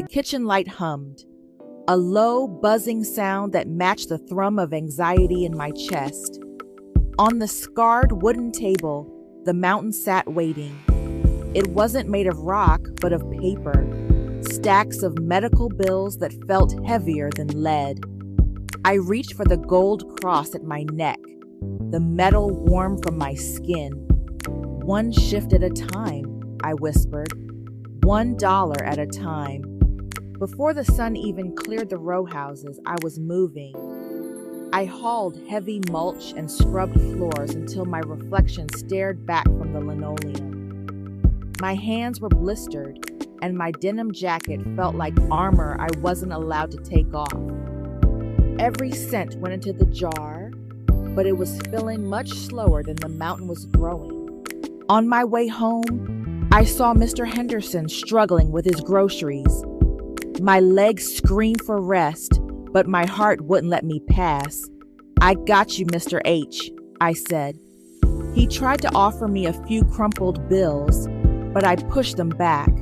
The kitchen light hummed, a low, buzzing sound that matched the thrum of anxiety in my chest. On the scarred wooden table, the mountain sat waiting. It wasn't made of rock, but of paper, stacks of medical bills that felt heavier than lead. I reached for the gold cross at my neck, the metal warm from my skin. "One shift at a time," I whispered. $1 at a time. Before the sun even cleared the row houses, I was moving. I hauled heavy mulch and scrubbed floors until my reflection stared back from the linoleum. My hands were blistered, and my denim jacket felt like armor I wasn't allowed to take off. Every cent went into the jar, but it was filling much slower than the mountain was growing. On my way home, I saw Mr. Henderson struggling with his groceries. My legs screamed for rest, but my heart wouldn't let me pass. "I got you, Mr. H," I said. He tried to offer me a few crumpled bills, but I pushed them back.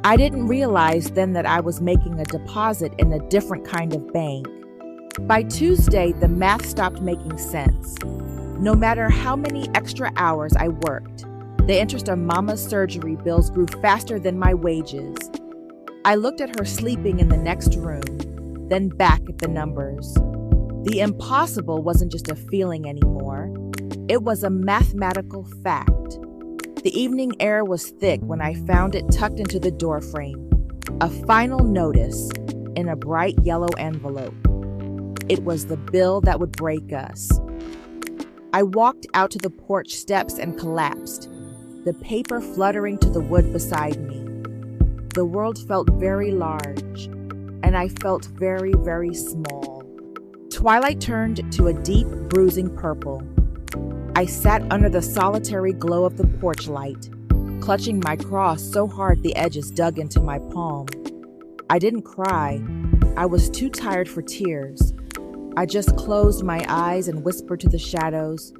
I didn't realize then that I was making a deposit in a different kind of bank. By Tuesday, the math stopped making sense. No matter how many extra hours I worked, the interest on Mama's surgery bills grew faster than my wages. I looked at her sleeping in the next room, then back at the numbers. The impossible wasn't just a feeling anymore. It was a mathematical fact. The evening air was thick when I found it tucked into the doorframe. A final notice in a bright yellow envelope. It was the bill that would break us. I walked out to the porch steps and collapsed, the paper fluttering to the wood beside me. The world felt very large, and I felt very, very small. Twilight turned to a deep, bruising purple. I sat under the solitary glow of the porch light, clutching my cross so hard the edges dug into my palm. I didn't cry. I was too tired for tears. I just closed my eyes and whispered to the shadows,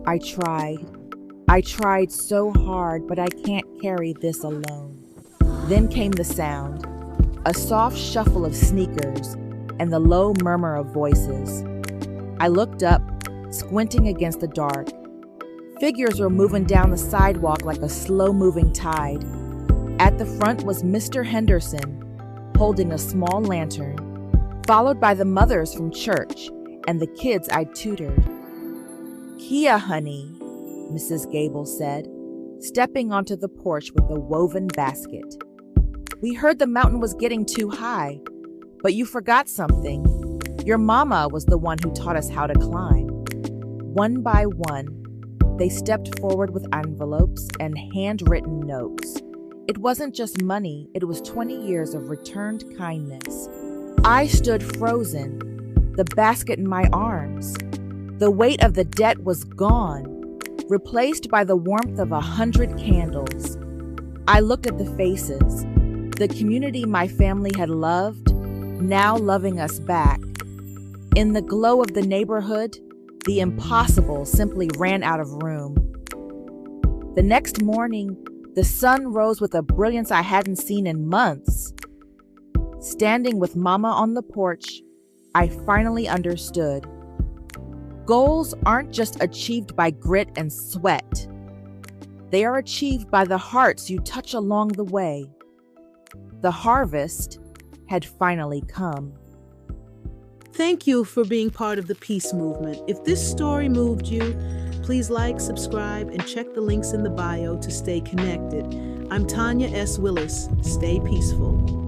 I tried so hard, but I can't carry this alone." Then came the sound, a soft shuffle of sneakers and the low murmur of voices. I looked up, squinting against the dark. Figures were moving down the sidewalk like a slow-moving tide. At the front was Mr. Henderson, holding a small lantern, followed by the mothers from church and the kids I'd tutored. "Kia, honey," Mrs. Gable said, stepping onto the porch with a woven basket. "We heard the mountain was getting too high, but you forgot something. Your mama was the one who taught us how to climb." One by one, they stepped forward with envelopes and handwritten notes. It wasn't just money, it was 20 years of returned kindness. I stood frozen, the basket in my arms. The weight of the debt was gone, replaced by the warmth of 100 candles. I looked at the faces, the community my family had loved, now loving us back. In the glow of the neighborhood, the impossible simply ran out of room. The next morning, the sun rose with a brilliance I hadn't seen in months. Standing with Mama on the porch, I finally understood. Goals aren't just achieved by grit and sweat. They are achieved by the hearts you touch along the way. The harvest had finally come. Thank you for being part of the peace movement. If this story moved you, please like, subscribe, and check the links in the bio to stay connected. I'm Tanya S. Willis. Stay peaceful.